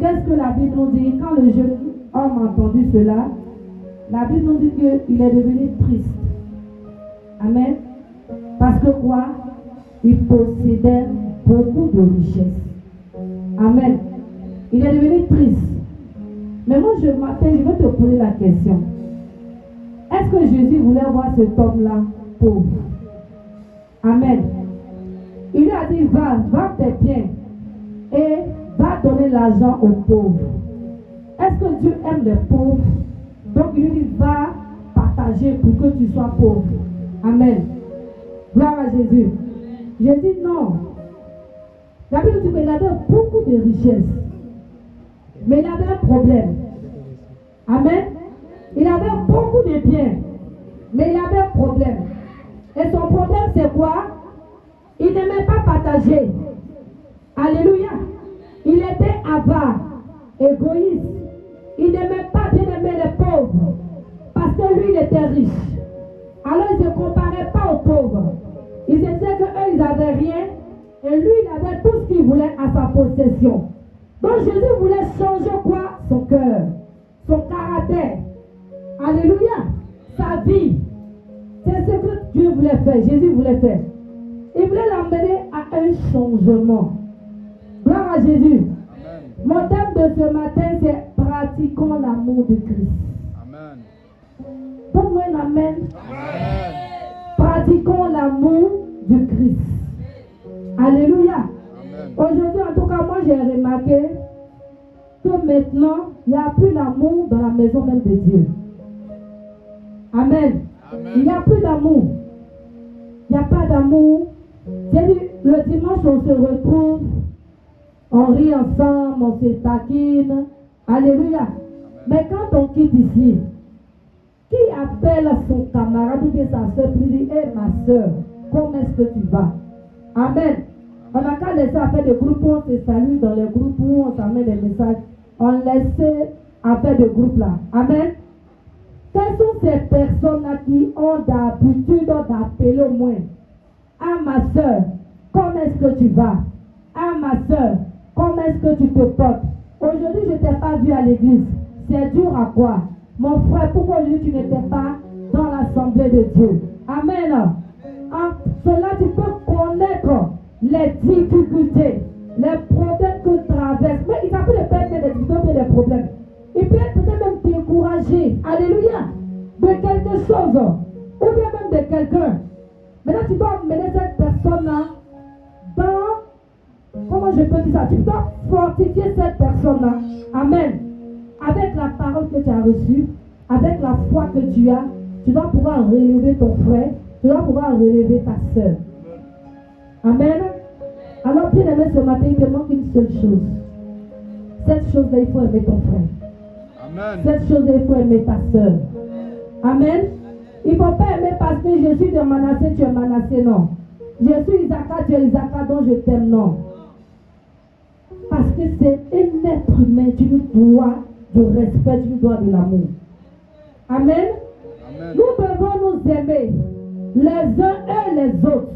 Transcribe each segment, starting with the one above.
Qu'est-ce que la Bible nous dit? Quand le jeune homme a entendu cela, la Bible nous dit qu'il est devenu triste. Amen. Parce que quoi? Il possédait beaucoup de richesses. Amen. Il est devenu triste. Mais moi, je vais te poser la question. Est-ce que Jésus voulait voir cet homme-là pauvre? Amen. Il lui a dit, va tes biens et va donner l'argent aux pauvres. Est-ce que Dieu aime les pauvres? Donc il lui dit, va partager pour que tu sois pauvre. Amen. Gloire à Jésus. Je dis non. La Bible dit qu'il avait beaucoup de richesses. Mais il avait un problème. Amen. Il avait beaucoup de biens. Mais il avait un problème. Et son problème c'est quoi? Il n'aimait pas partager. Alléluia. Il était avare, égoïste. Il n'aimait pas bien aimer les pauvres. Parce que lui, il était riche. Alors, il ne se comparait pas aux pauvres. Il se disait qu'eux, ils n'avaient rien. Et lui, il avait tout ce qu'il voulait à sa possession. Donc, Jésus voulait changer quoi? Son cœur, son caractère. Alléluia. Sa vie. C'est ce que Dieu voulait faire. Jésus voulait faire. Il voulait l'emmener à un changement. Gloire à Jésus. Amen. Mon thème de ce matin, c'est pratiquons l'amour de Christ. Amen. Donne-moi un amen. Amen. Pratiquons l'amour de Christ. Alléluia. Amen. Aujourd'hui, en tout cas, moi j'ai remarqué que maintenant, il n'y a plus d'amour dans la maison même de Dieu. Amen. Amen. Il n'y a plus d'amour. Il n'y a pas d'amour. Le dimanche, on se retrouve, on rit ensemble, on se taquine. Alléluia. Amen. Mais quand on quitte ici, qui appelle son camarade ou bien sa soeur pour lui dire, hé ma soeur, comment est-ce que tu vas? Amen. On n'a qu'à laisser à faire des groupes où on se salue, dans les groupes où on s'amène des messages. On laisse à faire des groupes là. Amen. Quelles sont ces personnes-là qui ont d'habitude d'appeler au moins? Ah ma soeur, comment est-ce que tu vas? Ah ma soeur, comment est-ce que tu te portes? Aujourd'hui, je ne t'ai pas vu à l'église. C'est dur à quoi? Mon frère, pourquoi aujourd'hui tu n'étais pas dans l'assemblée de Dieu? Amen. En cela, tu peux connaître les difficultés, les problèmes que tu traverses. Mais il s'appelle le père des difficultés et des problèmes. Il peut être peut-être même découragé. Alléluia. De quelque chose. Ou bien même de quelqu'un. Maintenant, tu dois mener cette personne-là dans, comment je peux dire ça? Tu dois fortifier cette personne-là. Amen. Avec la parole que tu as reçue, avec la foi que tu as, tu dois pouvoir relever ton frère, tu dois pouvoir relever ta soeur. Amen. Alors, bien aimé, ce matin, il te manque une seule chose. Cette chose-là, il faut aimer ton frère. Amen. Cette chose-là, il faut aimer ta soeur. Amen. Il ne faut pas aimer parce que je suis de Manassé, tu es Manassé, non. Je suis Isaac, tu es Isaac, donc je t'aime, non. Parce que c'est un être humain, tu lui dois de respect, tu lui dois de l'amour. Amen. Amen. Nous devons nous aimer les uns et les autres.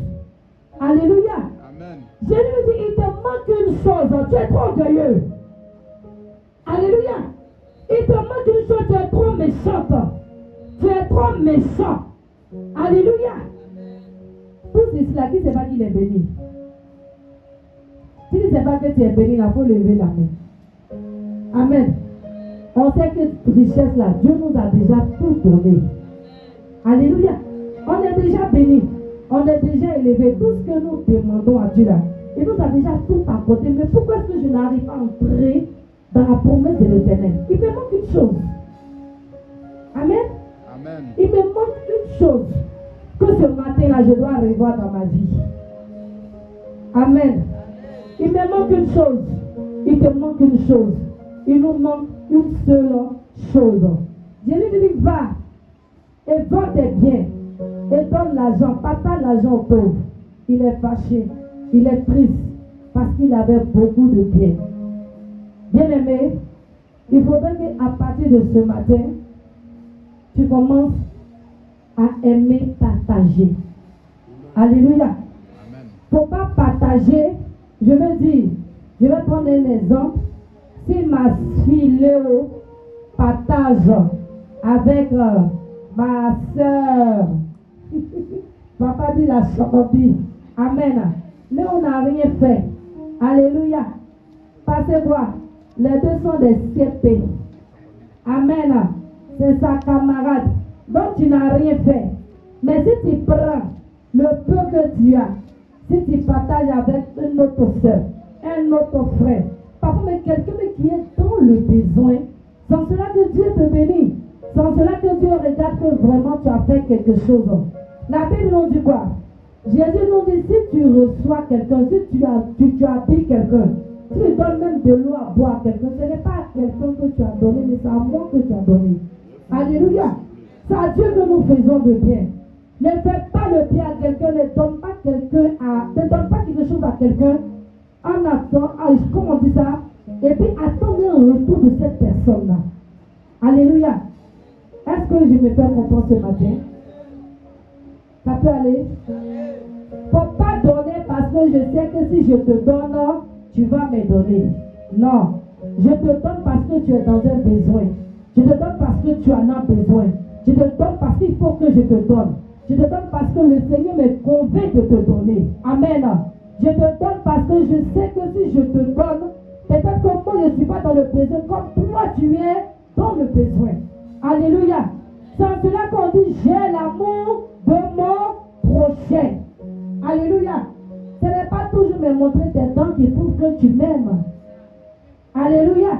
Alléluia. Amen. Jésus dit, il te manque une chose, tu es trop orgueilleux. Alléluia. Il te manque une chose, tu es trop méchante. Tu es trop méchant. Alléluia. Tous ici là, qui ne sait pas qu'il est béni? Si tu ne sais pas que tu es béni, il faut lever la main. Amen. On sait que cette richesse là, Dieu nous a déjà tout donné. Alléluia. On est déjà béni. On est déjà élevé. Tout ce que nous demandons à Dieu là, il nous a déjà tout apporté. Mais pourquoi est-ce que je n'arrive pas à entrer dans la promesse de l'Éternel? Il me manque une chose. Amen. Amen. Il me manque une chose que ce matin-là, je dois revoir dans ma vie. Amen. Il me manque une chose. Il te manque une chose. Il nous manque une seule chose. Jésus dit, va et vends tes biens et donne l'argent. Partage l'argent aux pauvres. Il est fâché. Il est triste parce qu'il avait beaucoup de biens. Bien-aimé, il faudrait qu'à partir de ce matin, tu commences à aimer partager. Alléluia. Il ne faut pas partager. Je veux dire, je vais prendre un exemple. si ma fille Léo partage avec ma soeur, papa dit la chocopie. Amen. Léo n'a rien fait. Alléluia. Passez-moi. Les deux sont des CP. Amen. C'est sa camarade. Donc tu n'as rien fait. Mais si tu prends le peu que tu as, si tu partages avec une autre soeur, un autre frère, parfois mais quelqu'un qui est dans le besoin, sans cela que Dieu te bénit, sans cela que Dieu regarde que vraiment tu as fait quelque chose. La Bible nous dit quoi? Jésus nous dit, si tu reçois quelqu'un, si tu habilles quelqu'un, tu lui donnes même de l'eau à boire à quelqu'un, ce n'est pas à quelqu'un que tu as donné, mais c'est à moi que tu as donné. Alléluia. C'est à Dieu que nous faisons le bien. Ne fais pas le bien à quelqu'un, ne donne pas quelque chose à quelqu'un en attendant, comment on dit ça, et puis attendez un retour de cette personne-là. Alléluia. Est-ce que je me fais comprendre ce matin? Ça peut aller? Il ne faut pas donner parce que je sais que si je te donne, tu vas me donner. Non. Je te donne parce que tu es dans un besoin. Je te donne parce que tu en as besoin. Je te donne parce qu'il faut que je te donne. Je te donne parce que le Seigneur me convainc de te donner. Amen. Je te donne parce que je sais que si je te donne, peut-être que moi je ne suis pas dans le besoin comme toi tu es dans le besoin. Alléluia. C'est en cela qu'on dit j'ai l'amour de mon prochain. Alléluia. Ce n'est pas toujours me montrer tes dents qui prouvent que tu m'aimes. Alléluia.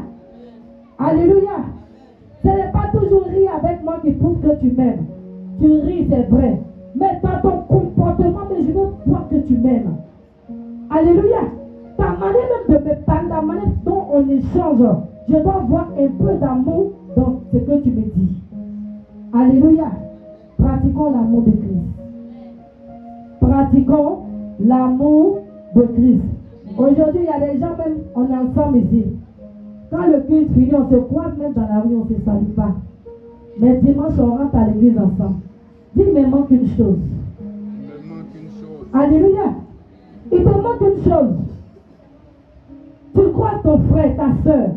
Alléluia. Ce n'est pas toujours rire avec moi qui prouve que tu m'aimes. Tu ris, c'est vrai. Mais dans ton comportement, mais je veux voir que tu m'aimes. Alléluia. Ta manière même de me parler, la manière dont on échange, je dois voir un peu d'amour dans ce que tu me dis. Alléluia. Pratiquons l'amour de Christ. Pratiquons l'amour de Christ. Aujourd'hui, il y a des gens même, on est ensemble ici. Quand le culte finit, on se croise même dans la rue, on ne se salue pas. Mais dimanche, on rentre à l'église ensemble. Dis, il me manque une chose. Il me manque une chose. Alléluia. Il te manque une chose. Tu crois ton frère, ta soeur.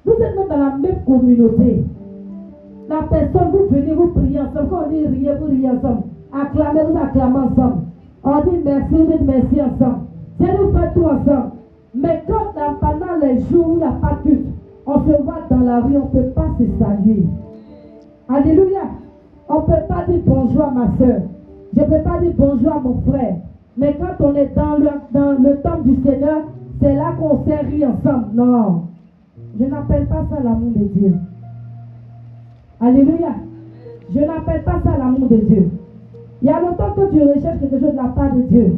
Vous êtes même dans la même communauté. La personne, vous venez, vous priez ensemble. Quand on dit riez, vous riez ensemble. Acclamez, vous acclamez ensemble. On dit merci, vous dites merci ensemble. C'est nous faire tout ensemble. Mais quand pendant les jours où il n'y a pas de culte, on se voit dans la rue, on ne peut pas se saluer. Alléluia. On ne peut pas dire bonjour à ma soeur. Je ne peux pas dire bonjour à mon frère. Mais quand on est dans le temple du Seigneur, c'est là qu'on s'est ri ensemble. Non. Je n'appelle pas ça l'amour de Dieu. Alléluia. Je n'appelle pas ça l'amour de Dieu. Il y a longtemps que tu recherches quelque chose de la part de Dieu.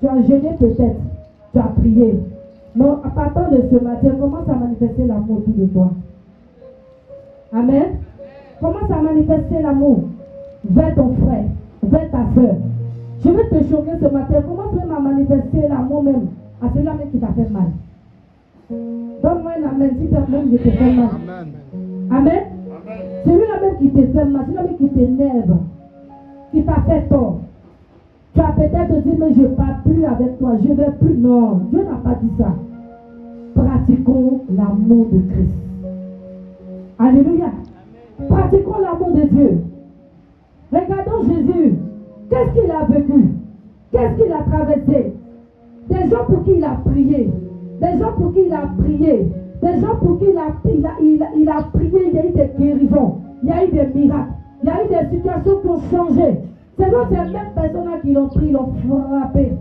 Tu as jeûné peut-être. Tu as prié. Mais à partir de ce matin, commence à manifester l'amour autour de toi. Amen. Commence à manifester l'amour vers ton frère, vers ta soeur. Je vais te choquer ce matin. Commence même à manifester l'amour même à celui-là même qui t'a fait mal. Donne-moi un amen si tu as même qui te fait mal. Amen. Amen. Celui-là même qui te fait mal, celui-là même qui t'énerve, qui t'a fait tort. Tu as peut-être dit, mais je ne parle plus avec toi, je ne vais plus. Non, Dieu n'a pas dit ça. Pratiquons l'amour de Christ. Alléluia. Pratiquons l'amour de Dieu. Regardons Jésus. Qu'est-ce qu'il a vécu? Qu'est-ce qu'il a traversé? Des gens pour qui il a prié. Des gens pour qui il a prié. Des gens pour qui il a prié. Il a prié, il y a eu des guérisons. Il y a eu des miracles. Il y a eu des situations qui ont changé. C'est donc ces mêmes personnes qui l'ont pris, ils l'ont frappé.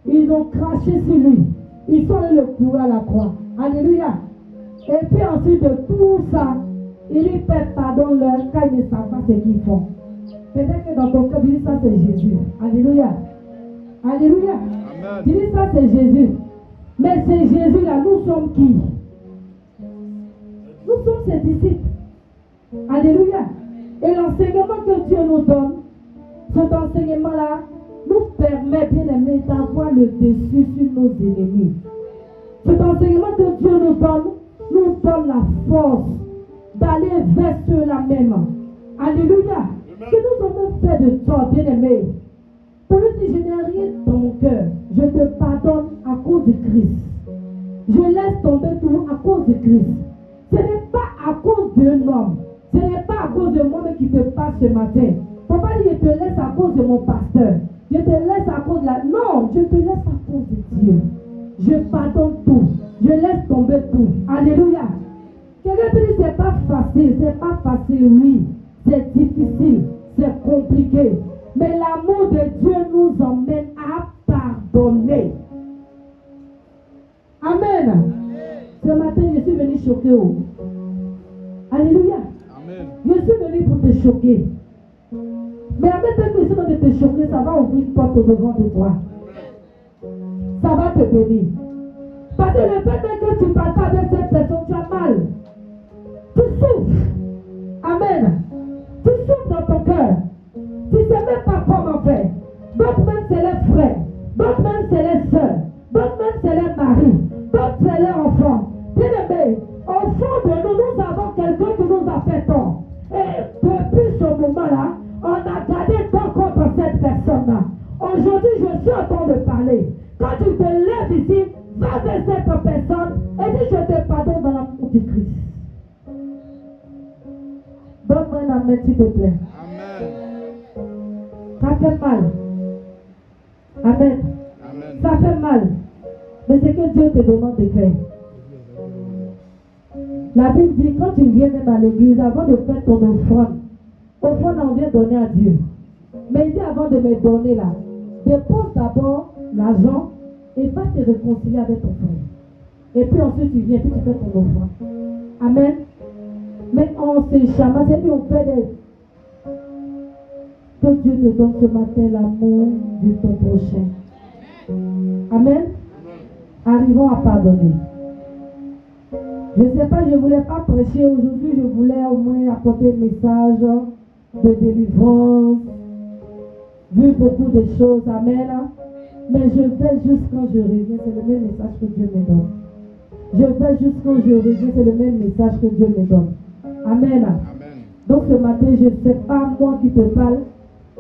Ils l'ont craché sur lui. Ils sont allés le clouer à la croix. Alléluia. Et puis ensuite de tout ça, il lui fait pardon leur quand ils ne savent pas ce qu'ils font. Peut-être que dans ton cœur, tu dis ça c'est Jésus. Alléluia. Alléluia. Amen. Tu dis ça c'est Jésus. Mais c'est Jésus là, nous sommes qui? Nous sommes ses disciples. Alléluia. Et l'enseignement que Dieu nous donne, cet enseignement-là nous permet, bien aimé, d'avoir le dessus sur nos ennemis. Cet enseignement que Dieu nous donne la force d'aller vers ceux-là même. Alléluia. Que nous avons fait de toi, bien aimé. Pour lui dire, je n'ai rien dans mon cœur. Je te pardonne à cause de Christ. Je laisse tomber tout à cause de Christ. Ce n'est pas à cause d'un homme. Ce n'est pas à cause de moi qui te passe ce matin. Papa dit, je te laisse à cause de mon pasteur. Je te laisse à cause de la... Non, je te laisse à cause de Dieu. Je pardonne tout. Je laisse tomber tout. Alléluia. Quelqu'un peut dire, c'est pas facile. C'est pas facile, oui. C'est difficile. C'est compliqué. Mais l'amour de Dieu nous emmène à pardonner. Amen. Ce matin, je suis venu choquer. Alléluia. Amen. Je suis venu pour te choquer. Mais avec ta question de te choquer, ça va ouvrir une porte au devant de toi. Ça va te bénir. Parce que le fait que tu ne parles pas de cette personne, tu as mal. Tu souffres. Amen. Tu souffres dans ton cœur. Tu ne sais même pas comment faire. D'autres même c'est les frères. D'autres même c'est les soeurs. D'autres même c'est les maris. D'autres c'est les enfants. Bien-aimés, au fond de nous, nous avons quelqu'un qui nous a fait tort. Et depuis ce moment-là, on a gardé tort contre cette personne-là. Aujourd'hui, je suis en train de parler. Quand tu te lèves ici, va vers cette personne et dis, je te pardonne dans l'amour du Christ. Donne-moi un amen, s'il te plaît. Amen. Ça fait mal. Amen. Amen. Ça fait mal. Mais c'est que Dieu te demande de faire. La Bible dit, quand tu viens même à l'église, avant de faire ton offrande, on vient donner à Dieu. Mais il dit, avant de me donner là, dépose d'abord l'argent et va te réconcilier avec ton frère. Et puis ensuite tu viens, puis tu fais ton offrande. Amen. Mais on se chamasse et puis on fait des... Que Dieu te donne ce matin l'amour de ton prochain. Amen. Arrivons à pardonner. Je ne sais pas, je ne voulais pas prêcher aujourd'hui, je voulais au moins apporter un message de délivrance, vu beaucoup de choses, amen. Mais je vais juste quand je reviens, c'est le même message que Dieu me donne. Je vais juste quand je reviens, c'est le même message que Dieu me donne. Amen. Amen. Donc ce matin, je ne sais pas moi qui te parle,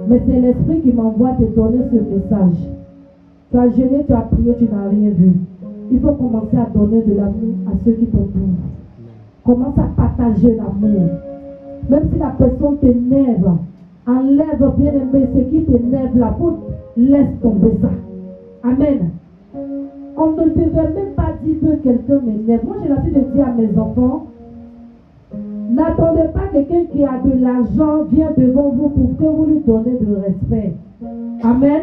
mais c'est l'Esprit qui m'envoie te donner ce message. Tu as jeûné, tu as prié, tu n'as rien vu. Il faut commencer à donner de l'amour à ceux qui t'entourent. Commence à partager l'amour. Même si la personne t'énerve, enlève bien aimé ce qui t'énerve la faute, laisse tomber ça. Amen. On ne devait même pas dire que quelqu'un m'énerve. Moi j'ai l'habitude de dire à mes enfants, n'attendez pas quelqu'un qui a de l'argent vient devant vous pour que vous lui donnez de respect. Amen.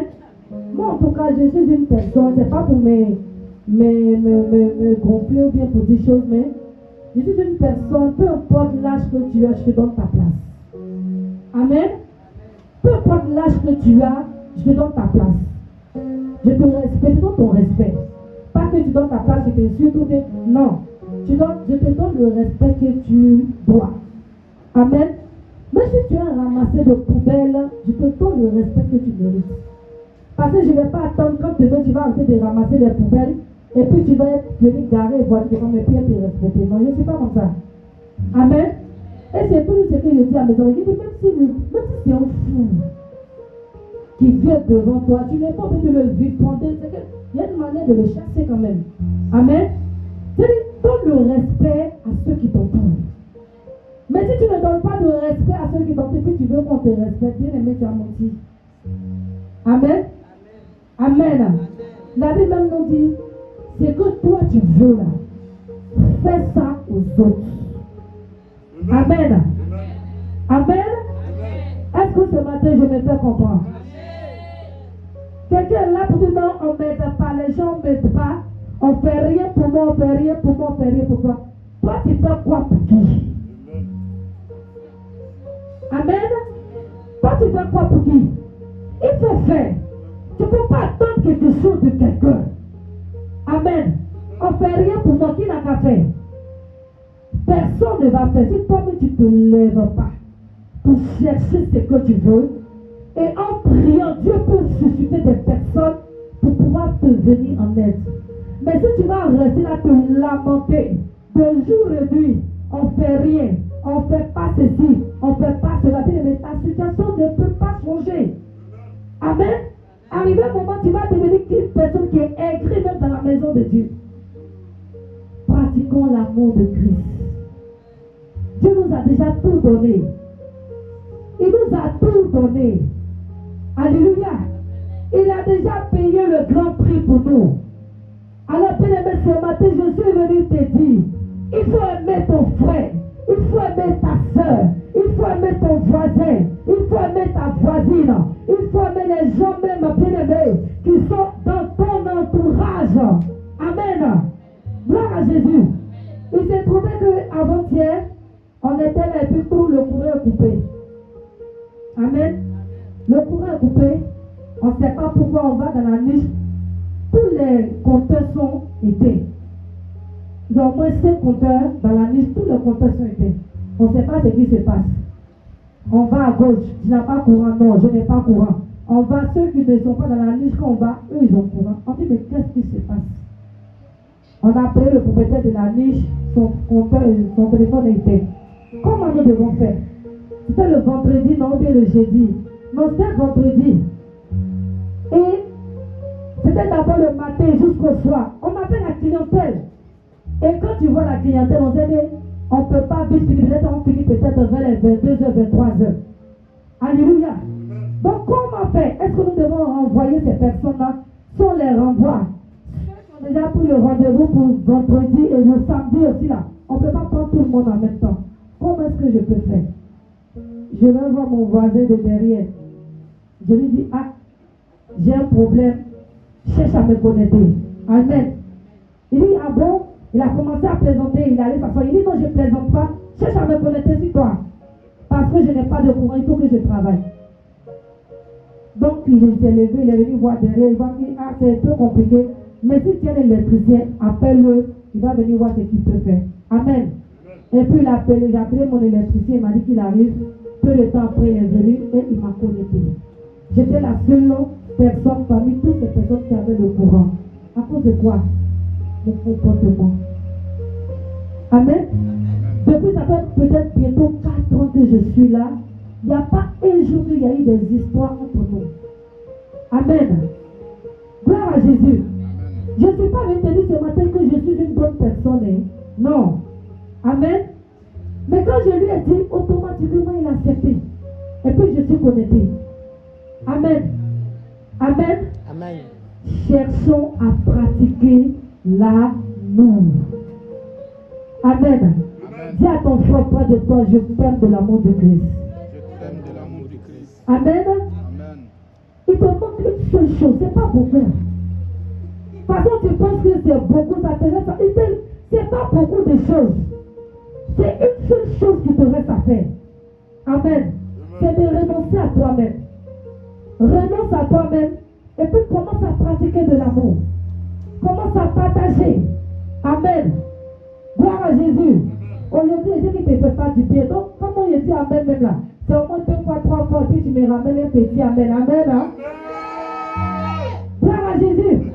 Moi en tout cas je suis une personne, c'est pas pour me gonfler ou bien pour dire choses, mais je suis une personne, peu importe l'âge que tu as, je te donne ta place. Amen. Peu importe l'âge que tu as, je te donne ta place. Je te respecte, je donne ton respect. Pas que tu donnes ta place et que surtout que... Non. Je te donne le respect que tu dois. Amen. Mais si tu as ramassé de poubelles, je te donne le respect que tu mérites. Parce que je ne vais pas attendre quand demain tu vas arrêter de ramasser les poubelles et puis tu vas venir garer et voir que mes pieds te respecter. Non, je ne suis pas comme ça. Amen. Et c'est tout ce que je dis à mes enfants. Même si c'est un fou qui vient devant toi, tu n'es pas obligé de le viconder. Il y a une manière de le chasser quand même. Amen. C'est-à-dire, donne le respect à ceux qui t'entourent. Mais si tu ne donnes pas de respect à ceux qui t'entourent, puis tu veux qu'on te respecte, bien aimé, tu as menti. Amen. Amen. La Bible même nous dit, c'est que toi tu veux là, fais ça aux autres. Amen. Amen. Est-ce que ce matin je me fais comprendre? Quelqu'un est là pour dire non, on ne m'aide pas, les gens ne m'aident pas, on ne fait rien pour moi, on ne fait rien pour moi, on ne fait rien pour toi. Toi tu fais quoi pour qui? Amen. Toi tu fais quoi pour qui? Il faut faire. Tu ne peux pas attendre quelque chose de quelqu'un. Amen. On ne fait rien pour moi, qui n'a qu'à faire? Personne ne va faire. Si toi-même tu ne te lèves pas pour chercher ce que tu veux, et en priant, Dieu peut susciter des personnes pour pouvoir te venir en aide. Mais si tu vas rester là te lamenter de jour et nuit, on ne fait rien, on ne fait pas ceci, on ne fait pas cela, mais ta situation ne peut pas changer. Amen. Arrivé un moment, tu vas devenir une personne qui est aigrie même dans la maison de Dieu. nous a déjà tout donné. Il nous a tout donné. Alléluia. Il a déjà payé le grand prix pour nous. Alors, bien-aimé, ce matin, je suis venu te dire, il faut aimer ton frère, il faut aimer ta soeur, il faut aimer ton voisin, il faut aimer ta voisine, il faut aimer les gens même bien-aimés qui sont dans ton entourage. Amen. Gloire à Jésus. Il s'est trouvé qu'avant-hier, on était là et puis tout le courant est coupé. Amen. Le courant est coupé. On ne sait pas pourquoi on va dans la niche. Tous les compteurs sont éteints. Il y a au moins 5 compteurs dans la niche. Tous les compteurs sont éteints. On ne sait pas ce qui se passe. On va à gauche. Tu n'as pas courant. Non, je n'ai pas courant. On va, ceux qui ne sont pas dans la niche, quand on va, eux, ils ont courant. On dit, mais qu'est-ce qui se passe? On a appelé le propriétaire de la niche. Son compteur, son téléphone est éteint. Comment nous devons faire? C'était le vendredi, non, ou bien le jeudi. Non, c'était vendredi. Et c'était d'abord le matin jusqu'au soir. On appelle la clientèle. Et quand tu vois la clientèle, on dit, on ne peut pas vite finir. Peut-être on finit peut-être vers les 22h, 23h. Alléluia. Donc comment faire? Est-ce que nous devons renvoyer ces personnes-là? Si on les renvoie, ceux qui ont déjà pris le rendez-vous pour vendredi et le samedi aussi là, on ne peut pas prendre tout le monde en même temps. Comment est-ce que je peux faire? Je vais voir mon voisin de derrière. Je lui dis, ah, j'ai un problème, cherche à me connecter. Amen. Il dit, ah bon? Il a commencé à plaisanter, il allait s'asseoir. Il dit, non, je ne plaisante pas, cherche à me connecter sur toi. Parce que je n'ai pas de courant, il faut que je travaille. Donc, il s'est levé, il est venu voir derrière, il va dire, ah, c'est un peu compliqué. Mais si tu es l'électricien, appelle-le, il va venir voir ce qu'il peut faire. Amen. Et puis, j'ai appelé mon électricien, il m'a dit qu'il arrive. Peu de temps après, il est venu et il m'a connecté. J'étais la seule personne parmi toutes les personnes qui avaient le courant. À cause de quoi? Mon comportement. Amen. Depuis, ça fait peut-être bientôt 4 ans que je suis là. Il n'y a pas un jour qu'il y a eu des histoires entre nous. Amen. Gloire à Jésus. Je ne suis pas venu te dire ce matin que je suis une bonne personne. Hein? Non. Amen. Mais quand je lui ai dit, automatiquement il a accepté. Et puis je suis connecté. Amen. Amen. Amen. Cherchons à pratiquer l'amour. Amen. Amen. Dis à ton frère près de toi, je t'aime de l'amour de Christ. Je t'aime de l'amour de Christ. Amen. Amen. Il te manque une seule chose, c'est pas beaucoup. Parce que tu penses que c'est beaucoup, ça te reste. C'est pas beaucoup de choses. C'est une seule chose qui te reste à faire. Amen. C'est de renoncer à toi-même. Renonce à toi-même et puis commence à pratiquer de l'amour. Commence à partager. Amen. Gloire à Jésus. Aujourd'hui, je dis qu'il ne te fait pas du bien. Donc, comment il dit Amen même là? C'est au moins 2 fois, 3 fois, puis tu me ramènes un petit Amen. Amen. Hein? Gloire à Jésus.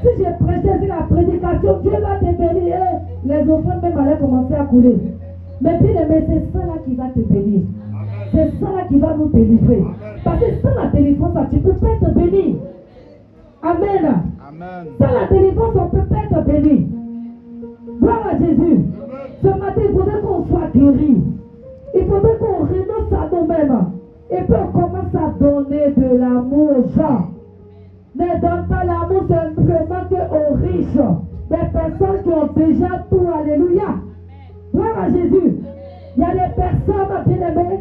Si j'ai prêché la prédication, Dieu va te bénir. Les offrandes même allaient commencer à couler. Mais puis, c'est ça là qui va te bénir. C'est ça là qui va nous délivrer. Parce que sans la délivrance, tu ne peux pas être béni. Amen. Amen. Sans la délivrance, on ne peut pas être béni. Gloire à Jésus. Ce matin, il faudrait qu'on soit guéri. Il faudrait qu'on renonce à nous-mêmes. Et puis on commence à donner de l'amour aux gens. Ne donne pas l'amour simplement qu'aux riches. Des personnes qui ont déjà tout. Alléluia. Gloire à Jésus. Il y a des personnes bien-aimées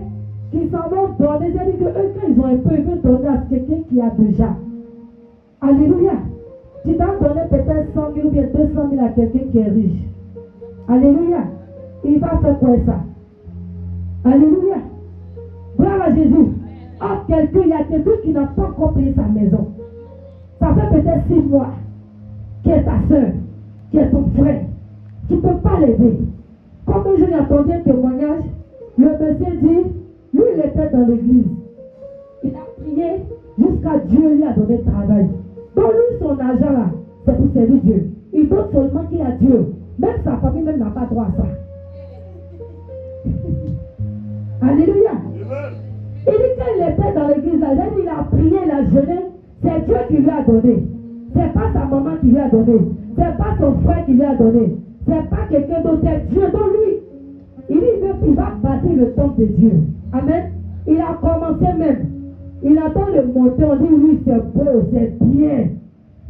qui s'en vont donner. C'est-à-dire qu'eux, quand ils ont un peu, ils veulent donner à quelqu'un qui a déjà. Alléluia. Tu dois donner peut-être 100 000 ou bien 200 000 à quelqu'un qui est riche. Alléluia. Il va faire quoi ça? Alléluia. Gloire à Jésus. Ah, il y a quelqu'un qui n'a pas encore payé sa maison. Ça fait peut-être 6 mois. Qui est ta soeur, qui est ton frère. Tu ne peux pas l'aider. Comme je l'ai entendu un témoignage, le monsieur dit, lui il était dans l'église. Il a prié jusqu'à Dieu lui a donné travail. Donc lui, son argent là, c'est pour servir Dieu. Il donne seulement qu'il a Dieu. Même sa famille même n'a pas droit à ça. Alléluia. Il dit quand il était dans l'église, il a prié, il a jeûné, c'est Dieu qui lui a donné. C'est pas sa maman qui lui a donné. C'est pas son frère qui lui a donné. C'est pas quelqu'un d'autre, c'est Dieu. Donc lui, il dit, il veut il va bâtir le temple de Dieu. Amen. Il a commencé même. Il attend de monter, on dit oui, c'est beau, c'est bien.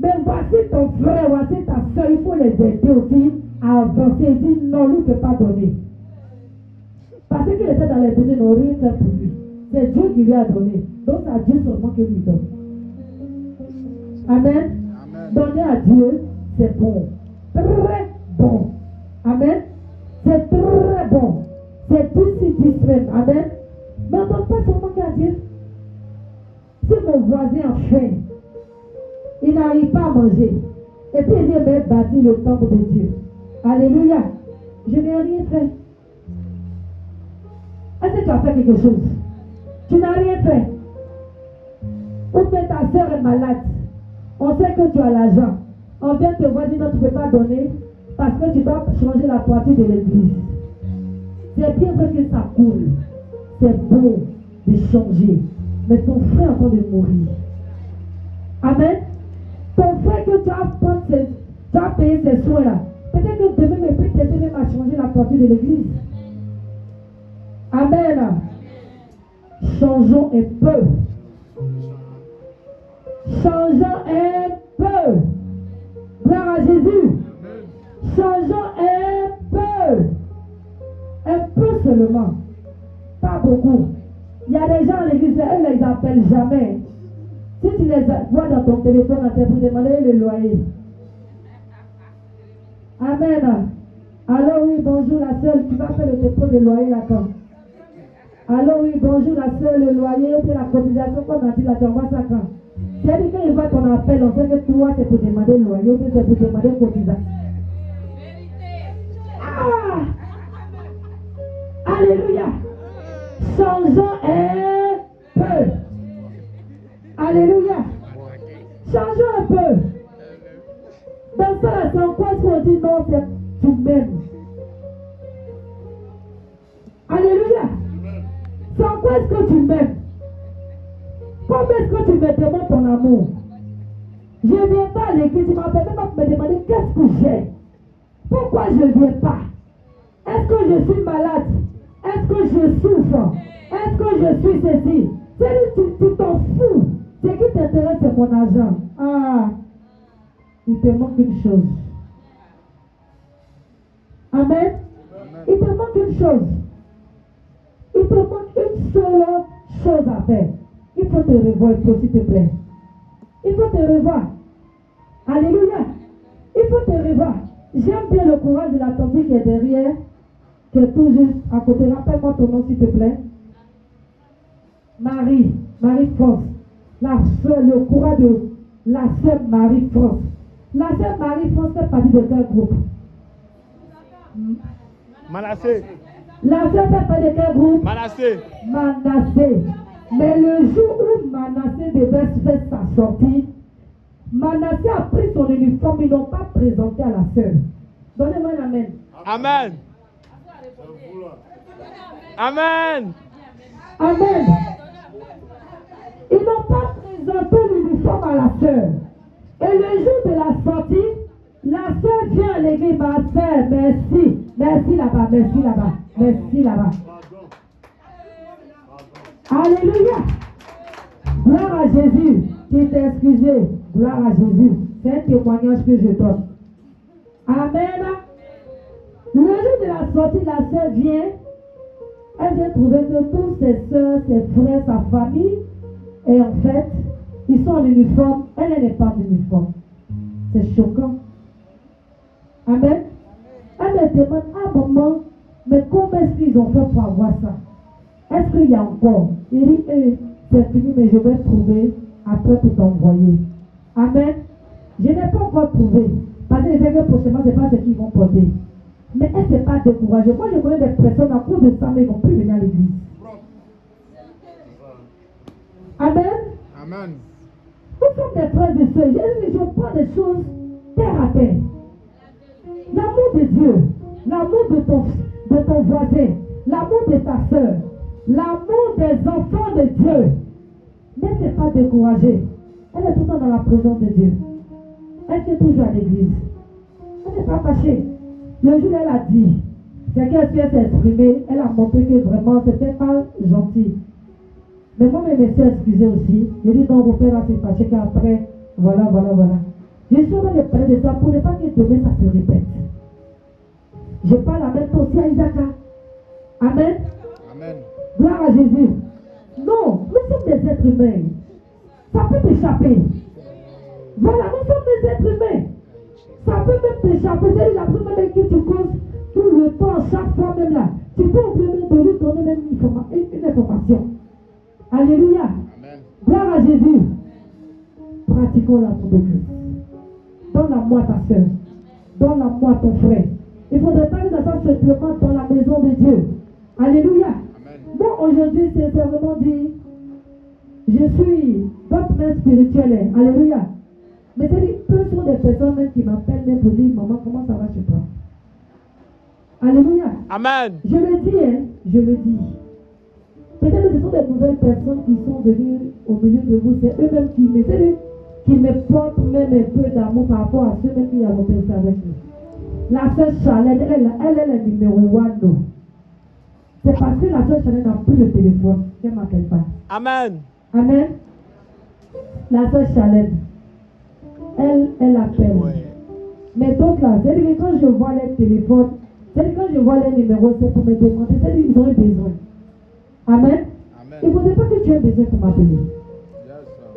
Mais voici ton frère, voici ta soeur, il faut les aider aussi à avancer. Il dit non, lui ne peut pas donner. Parce qu'il était dans les besoins, ils n'ont rien fait pour lui. C'est Dieu qui lui a donné. Donc c'est à Dieu seulement qu'il lui donne. Amen. Amen. Donner à Dieu, c'est bon. Très bon. Amen. C'est très bon. C'est tout si difficile. Amen. Mais on ne donne pas seulement qu'à Dieu. Si mon voisin a faim, il n'arrive pas à manger. Et puis il vient même bâtir le temple de Dieu. Alléluia. Je n'ai rien fait. Est-ce que tu as fait quelque chose? Tu n'as rien fait. Ou que ta soeur est malade. On sait que tu as l'argent. On vient te voir dire non, tu ne peux pas donner parce que tu dois changer la toiture de l'église. C'est bien vrai que ça coule. C'est bon de changer. Mais ton frère est en train de mourir. Amen. Ton frère que tu as payé ses soins là. Peut-être que demain, mais peut-être même à changer la toiture de l'église. Amen. Changeons un peu. Changeons un peu. Gloire à Jésus. Changeons un peu. Un peu seulement. Pas beaucoup. Il y a des gens à l'église, elles ne les appellent jamais. Si tu les vois dans ton téléphone, c'est pour demander le loyer. Amen. Alors oui, bonjour la soeur, tu vas faire le dépôt de loyer là-bas. Alors oui, bonjour la soeur, le loyer, puis la cotisation qu'on a dit là, tu envoies ça quand? C'est-à-dire quand ils voient ton appel, on sait que toi, c'est pour demander le loyer, ou c'est pour demander une cotisation. Ah! Alléluia! Changeons un peu. Alléluia. Changeons un peu. Dans ça, là, c'est en quoi on dit non, c'est tu m'aimes. Alléluia. C'est en quoi est-ce que tu m'aimes? Comment est-ce que tu me demandes ton amour? Je ne viens pas à l'église, tu m'appelles même à me demander qu'est-ce que j'ai. Pourquoi je ne viens pas? Est-ce que je suis malade? Est-ce que je souffre? Est-ce que je suis ceci? Tu t'en fous. Ce qui t'intéresse, c'est mon argent. Ah, il te manque une chose. Amen. Il te manque une chose. Il te manque une seule chose à faire. Il faut te revoir, s'il te plaît. Il faut te revoir. Alléluia. Il faut te revoir. J'aime bien le courage de la tante qui est derrière, qui est tout juste à côté. Rappelle-moi ton nom, s'il te plaît. Marie-France. La soeur, le courage de la sœur Marie-France. La sœur Marie-France fait partie de quel groupe? Manassé. La sœur fait partie de quel groupe? Manassé. Manassé. Mais le jour où Manassé devait faire sa sortie, Manassé a pris son uniforme, ils n'ont pas présenté à la sœur. Donnez-moi un amen. Amen. Amen. Amen. Ils n'ont pas présenté l'uniforme à la sœur. Et le jour de la sortie, la sœur vient à l'église, ma sœur, merci. Merci là-bas, merci là-bas, merci là-bas. Alléluia. Gloire à Jésus. Tu t'es excusé. Gloire à Jésus. C'est un témoignage que je donne. Amen. Le jour de la sortie, la sœur vient. Elle vient trouver que tous ses soeurs, ses frères, sa famille, et en fait, ils sont en uniforme. Elle n'est pas en uniforme. C'est choquant. Amen. Elle me demande, ah maman, mais comment est-ce qu'ils ont fait pour avoir ça? Est-ce qu'il y a encore? Il dit, c'est fini, mais je vais trouver après pour t'envoyer. Amen. Je n'ai pas encore trouvé. Parce que les règles prochainement, ce n'est pas ce qu'ils vont porter. Mais elle ne s'est pas découragée. Moi, je connais des personnes à cause de ça, mais ils ne vont plus venir à l'église. Amen. Amen. Nous sommes des frères et sœurs. Je prends des choses terre à terre. L'amour de Dieu, l'amour de ton voisin, l'amour de ta soeur, l'amour des enfants de Dieu. Ne s'est pas découragée. Elle est tout le temps dans la présence de Dieu. Elle est toujours à l'église. Elle n'est pas fâchée. Le jour où elle a dit, c'est qu'elle s'est exprimée, elle a montré que vraiment c'était pas gentil. Mais moi, je me suis excusée aussi. Je dis donc, vos pères va se fâcher qu'après, voilà. Je suis en train de parler de ça pour ne pas que demain ça se répète. Je parle en même temps aussi à Isaac. Amen. Amen. Gloire à Jésus. Non, nous sommes des êtres humains. Ça peut t'échapper. Voilà, nous sommes des êtres humains. Ça peut même t'échapper. C'est la première même que tu causes tout le temps, chaque fois même là. Tu peux oublier même de lui donner même une information. Alléluia. Amen. Gloire à Jésus. Pratiquons l'amour de Christ. Donne-la-moi ta soeur. Donne-la-moi ton frère. Il ne faudrait pas que ça soit simplement dans la maison de Dieu. Alléluia. Amen. Moi aujourd'hui, sincèrement dit, je suis votre mère spirituelle. Alléluia. Mais c'est peu sont des personnes même qui m'appellent même pour dire, maman, comment ça va chez toi? Alléluia. Amen. Je le dis, hein, je le dis. Peut-être que ce sont des nouvelles personnes qui sont venues au milieu de vous. C'est eux-mêmes qui me portent même un peu d'amour par rapport à ceux même qui ont pensé avec nous. La sœur Charlène, elle est le numéro 1. C'est parce que la sœur Charlène n'a plus de téléphone qu'elle ne m'appelle pas. Amen. Amen. La sœur Charlène, elle appelle. Ouais. Mais d'autres là, c'est-à-dire que quand je vois les téléphones, c'est-à-dire que quand je vois les numéros, c'est pour me demander, c'est-à-dire qu'ils ont un besoin. Amen. Amen. Il ne faudrait pas que tu aies besoin pour m'appeler. Yes, sir.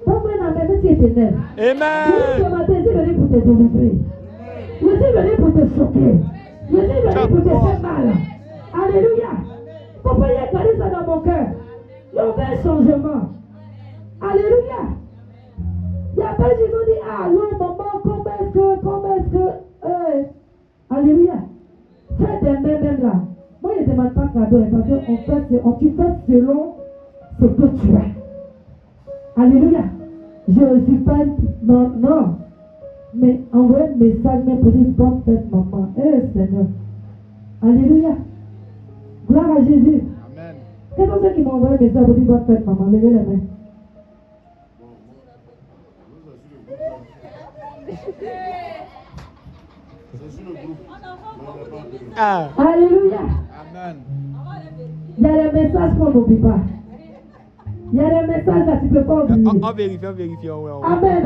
Donne-moi un amen, même si c'est éternel. Amen. Ce matin, je suis venu pour te délivrer. Je suis venu pour te choquer. Je suis venu pour te faire mal. Alléluia. Papa, il y a gardé ça dans mon cœur. Il y a un changement. Alléluia. Il y a pas de gens qui disent, allô maman, comment est-ce que, alléluia. Fais des mains même là. Moi, je ne demande pas cadeau, parce que tu fais selon ce que tu as. Alléluia. Je ne suis pas, non. Mais envoie un message même pour dire bonne fête maman. Seigneur. Alléluia. Gloire à Jésus. Amen. Quels sont ceux qui m'ont envoyé un message pour dire bonne fête maman? Levez les mains. Ah. Alléluia. Amen. Il y a des messages qu'on n'oublie pas. Il y a des messages que tu ne peux pas oublier. On vérifie. Amen.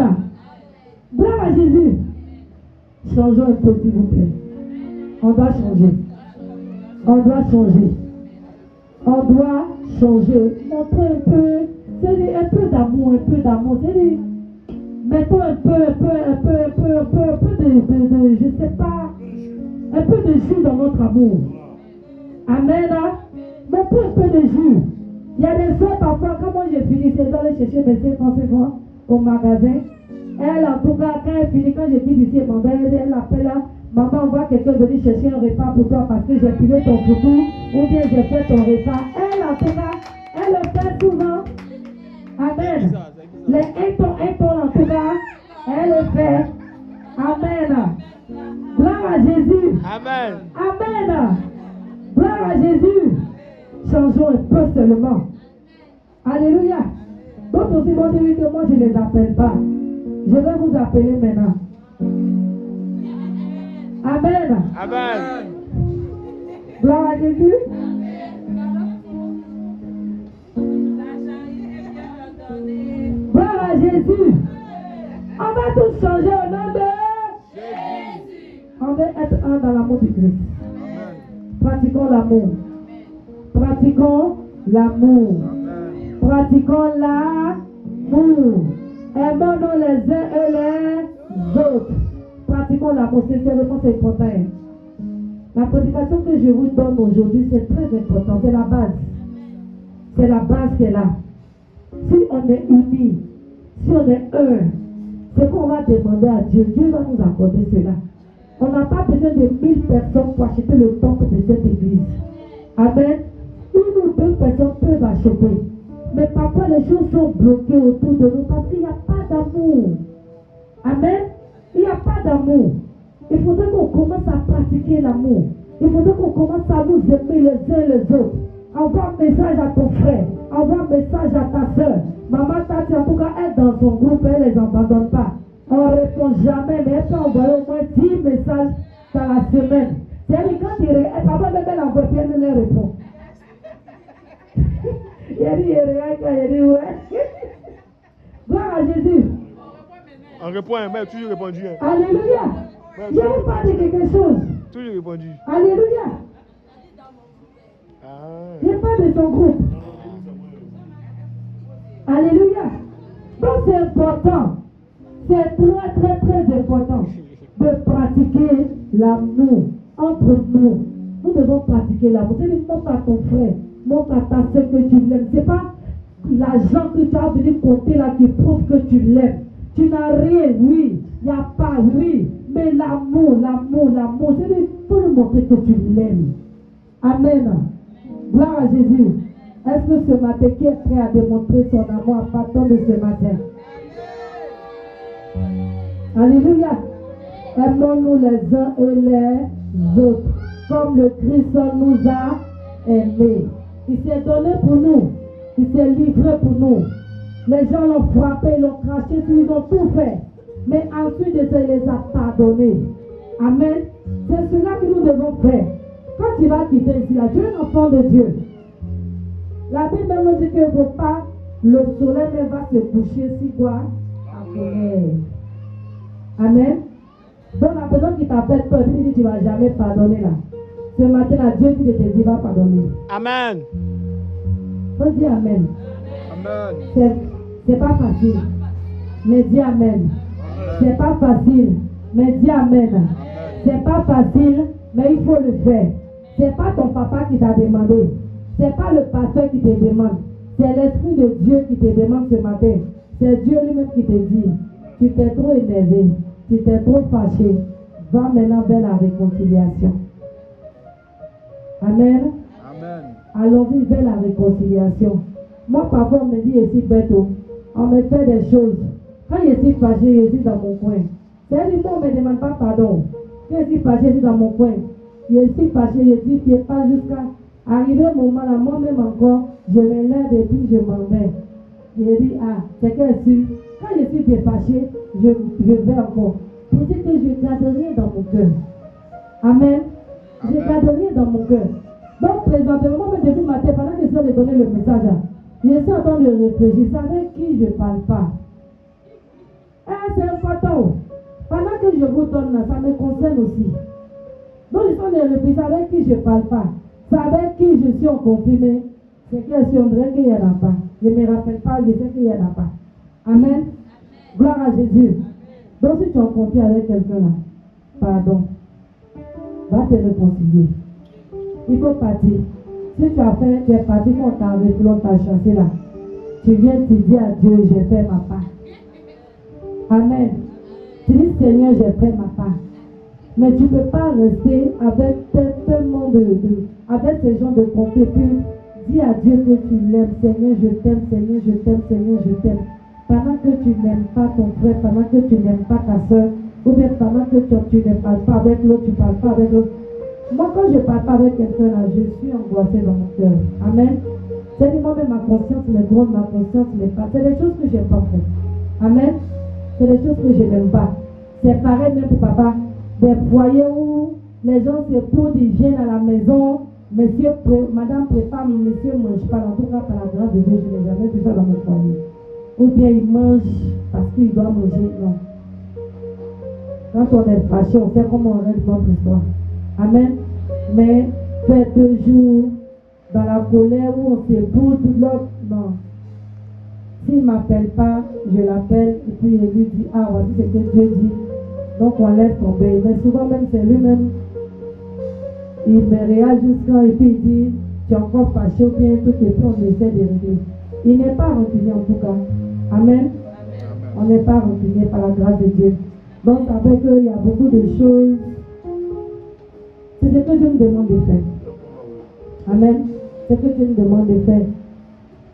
Gloire à Jésus. Changeons un peu, s'il vous plaît. On doit changer. Montrez un peu, c'est un peu d'amour, c'est mettons un peu de, je sais pas, un peu de jus dans notre amour. Amen. Mettons un peu de jus. Il y a des soeurs parfois, quand moi je finissais d'aller chercher mes 50 francs au magasin, elle en tout cas, quand elle finit, quand je quitte ici, elle appelle là, maman, on voit quelqu'un venir chercher un repas pour toi parce que j'ai pilé ton photo ou bien j'ai fait ton repas. Elle en tout cas, elle le fait souvent. Amen. Les un ton en tout cas, elle le fait. Amen. Gloire à Jésus. Amen. Amen. Gloire à Jésus. Changeons un peu seulement. Alléluia. D'autres aussi vont dire que moi je ne les appelle pas. Je vais vous appeler maintenant. Amen. Amen. Gloire à Jésus. Gloire à Jésus. On va tous changer au nom de Jésus. On va être un dans l'amour du Christ. Pratiquons l'amour. Pratiquons l'amour. Pratiquons l'amour. Aimons-nous les uns et les autres. Pratiquons l'amour. Sincèrement, c'est important. La prédication que je vous donne aujourd'hui, c'est très important. C'est la base. C'est la base qui est là. Si on est unis, si on est un, c'est qu'on va demander à Dieu. Dieu va nous accorder cela. On n'a pas besoin de 1000 personnes pour acheter le temple de cette église. Amen. Une ou deux personnes peuvent acheter. Mais parfois les choses sont bloquées autour de nous parce qu'il n'y a pas d'amour. Amen. Il n'y a pas d'amour. Il faudrait qu'on commence à pratiquer l'amour. Il faudrait qu'on commence à nous aimer les uns les autres. Envoie un message à ton frère. Envoie un message à ta soeur. Maman Tati, en tout cas, elle dans son groupe, elle ne les abandonne pas. On ne répond jamais, mais elle peut envoyer au moins 10 messages dans la semaine. C'est-à-dire quand elle me répond. Il a dit, il regarde quand il dit ouais. Gloire à Jésus. On répond, mais toujours répondu. Hein. Alléluia. Je vais parler de quelque chose. Toujours répondu. Alléluia. Il parle de son groupe. Alléluia. Donc c'est important. C'est très très très important de pratiquer l'amour entre nous. Nous devons pratiquer l'amour. C'est montre à ton frère, montre à ta soeur que tu l'aimes. Ce n'est pas l'argent que tu as venu compter là qui prouve que tu l'aimes. Tu n'as rien, oui. Il n'y a pas, oui. Mais l'amour, c'est il faut lui montrer que tu l'aimes. Amen. Gloire à Jésus. Est-ce que ce matin, qui est prêt à démontrer son amour à partir de ce matin? Alléluia. Aimons-nous les uns et les autres, comme le Christ nous a aimés. Il s'est donné pour nous. Il s'est livré pour nous. Les gens l'ont frappé, ils l'ont craché, ils ont tout fait. Mais ensuite, il les a pardonnés. Amen. C'est cela que nous devons faire. Quand tu vas quitter ici, là, tu es un enfant de Dieu. La Bible même nous dit qu'il ne faut pas, le soleil même va se coucher si quoi? À colère. Amen. Donc la personne qui t'appelle peur, il dit tu ne vas jamais pardonner là. Ce matin, là, Dieu qui te dit va pardonner. Amen. Faut dire Amen. Amen. C'est pas facile. Mais dis Amen. C'est pas facile. Mais dis Amen. C'est pas facile, mais il faut le faire. C'est pas ton papa qui t'a demandé. C'est pas le pasteur qui te demande. C'est l'Esprit de Dieu qui te demande ce matin. C'est Dieu lui-même qui te dit, tu t'es trop énervé, tu t'es trop fâché. Va maintenant vers la réconciliation. Amen. Amen. Allons-y vers la réconciliation. Moi, parfois, on me dit ici, Beto, on me fait des choses. Quand je suis fâché, je suis dans mon coin. C'est-à-dire, moi, on ne me demande pas pardon. Quand je suis fâché, je suis dans mon coin. Je suis fâché, je dis, tu n'es pas jusqu'à arriver au moment là, moi-même encore, je me lève et puis je m'en vais. Je dis, ah, c'est que quand je suis défâché, je vais encore. Pour dire que je ne garde rien dans mon cœur. Amen. Je ne garde rien dans mon cœur. Donc, présentement, moi, depuis matin, pendant que je suis donner le message, je suis en train de réfléchir. C'est avec qui je ne parle pas. Ah, c'est important. Pendant que je vous donne là, ça me concerne aussi. Donc, je suis en train de réfléchir avec qui je ne parle pas. C'est avec qui je suis en conflit, mais c'est que si on dirait qu'il n'y en a pas. Je ne me rappelle pas, je sais qu'il n'y en a pas. Amen. Gloire à Jésus. Donc, si tu es en conflit avec quelqu'un là, pardon, va te réconcilier. Il faut partir. Si tu as fait, tu es parti quand on t'a arrêté, on t'a chassé là. Tu viens te dire à Dieu, j'ai fait ma part. Amen. Tu dis, Seigneur, j'ai fait ma part. Mais tu ne peux pas rester avec tellement avec ces gens de conflit. Puis dis à Dieu que tu l'aimes. Seigneur, je t'aime, Seigneur, je t'aime, Seigneur, je t'aime. Pendant que tu n'aimes pas ton frère, pendant que tu n'aimes pas ta soeur, ou bien pendant que tu ne parles pas avec l'autre, tu ne parles pas avec l'autre. Moi, quand je ne parle pas avec quelqu'un là, je suis angoissée dans mon cœur. Amen. C'est moi-même ma conscience me gronde, ma conscience me passe. C'est des choses que je n'aime pas faire. Amen. C'est des choses que je n'aime pas. C'est pareil même pour papa. Des foyers où les gens se posent, ils viennent à la maison, madame prépare, monsieur ne mange pas. En tout cas, par la grâce de Dieu, je n'ai jamais vu ça dans mon foyer. Ou bien ils mangent parce qu'ils doivent manger. Non. Quand on est fâché, on sait comment on règle notre histoire. Amen. Mais faire 2 jours dans la colère où on se boude, l'autre, non. S'il ne m'appelle pas, je l'appelle et puis je lui dis, ah, voici ce que Dieu dit. Donc on laisse tomber. Mais souvent même c'est lui-même, il me réagit jusqu'à et puis il dit, tu es encore fâché ou bien tout et puis on essaie de régler. Il n'est pas reculé en tout cas. Amen. On n'est pas reculé par la grâce de Dieu. Donc ça fait qu'il y a beaucoup de choses. C'est ce que Dieu me demande de faire. Amen. C'est ce que Dieu me demande de faire.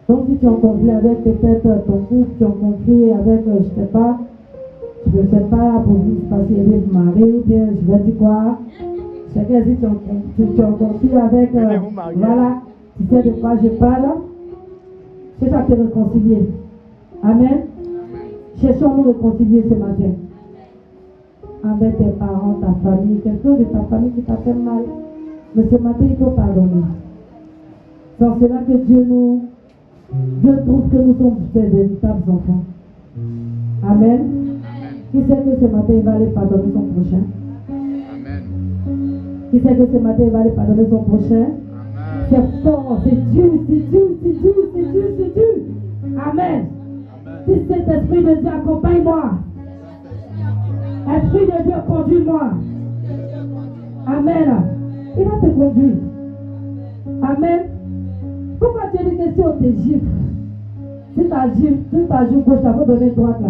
Donc si tu es en conflit avec peut-être ton couple, tu es en conflit avec, je ne sais pas, pour vous passer avec Marie ou bien je vais dire quoi. C'est que si tu es en conflit avec, voilà, tu sais de quoi je parle, c'est à te réconcilier. Amen. Cherchons-nous réconcilier ce matin. Avec tes parents, ta famille, quelqu'un de ta famille qui t'a fait mal. Mais ce matin, il faut pardonner. C'est en cela que Dieu trouve que nous sommes ses véritables enfants. Amen. Qui sait que ce matin, il va aller pardonner son prochain? Amen. Qui sait que ce matin, il va aller pardonner son prochain? C'est fort, c'est dur, c'est dur, c'est dur, c'est dur, c'est dur. Amen. Si cet esprit de Dieu accompagne-moi. Esprit de Dieu conduis-moi. Amen. Il va te conduire. Amen. Pourquoi tu dis que si on te gifle, si ta joue gauche, ça va donner droite là?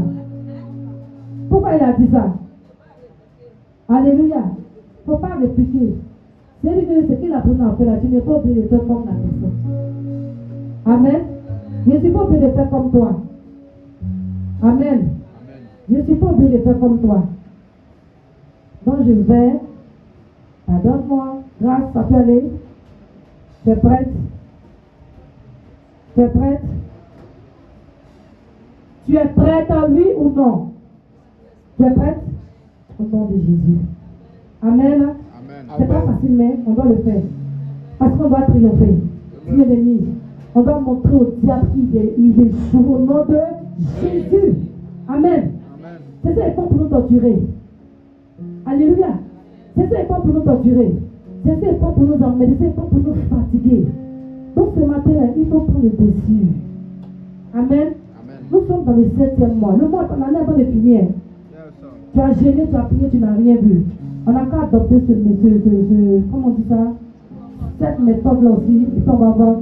Pourquoi il a dit ça? Alléluia. Il ne faut pas répliquer. C'est-à-dire que ce qu'il a pris en fait là, tu n'es pas obligé de faire comme la personne. Amen. Je ne suis pas obligé de faire comme toi. Amen. Je ne suis pas obligé de faire comme toi. Donc je vais. Pardonne-moi. Grâce, ça peut aller. Tu es prête? Tu es prête? Tu es prête, oui ou non? Tu es prête? Au nom de Jésus. Amen. Amen. C'est pas facile, mais on doit le faire. Parce qu'on doit triompher. Bien aimé, on doit montrer au diable qu'il échoue au nom de Jésus. Amen. C'est ça, il faut pour nous torturer. Alléluia. C'est ça, il faut pour nous torturer. C'est ça, il faut pour nous emmener. C'est ça, il faut pour nous fatiguer. Donc ce matin, il faut prendre le dessus. Amen. Nous sommes dans le 7e mois. Le mois, l'année avant de finir. Tu as gêné, tu as prié, tu n'as rien vu. On n'a qu'à adopter comment on dit ça? Cette méthode-là aussi, et on va voir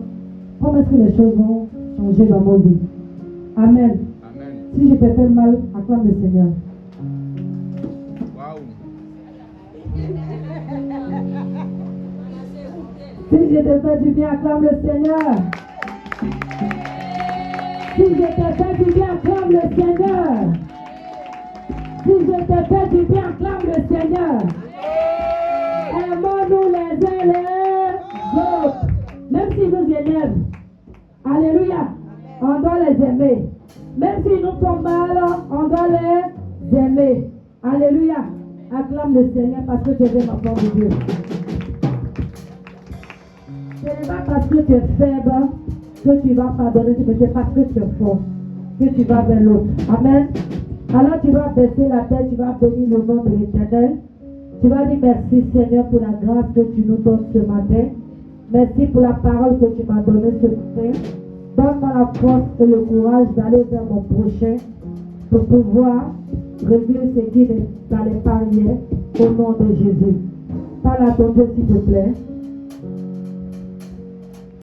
comment est-ce que les choses vont changer dans nos vies. Amen. Si je t'ai fait mal, acclame le Seigneur. Wow. Si je t'ai fait du bien, acclame le Seigneur. Si je t'ai fait du bien, acclame le Seigneur. Si je t'ai fait du bien, acclame le Seigneur. Aimons-nous les uns les autres. Même s'ils nous énervent. Alléluia. On doit les aimer. Même s'ils nous font mal, on doit les aimer. Alléluia. Acclame le Seigneur parce que tu es ma part de Dieu. Ce n'est pas parce que tu es faible que tu vas pardonner, mais c'est parce que tu es fort que tu vas vers l'autre. Amen. Alors tu vas baisser la tête, tu vas bénir le nom de l'Éternel. Tu vas dire merci Seigneur pour la grâce que tu nous donnes ce matin. Merci pour la parole que tu m'as donnée ce matin. Donne-moi la force et le courage d'aller vers mon prochain pour pouvoir réduire ce qui est dans les barrières au nom de Jésus. Parle à ton Dieu s'il te plaît.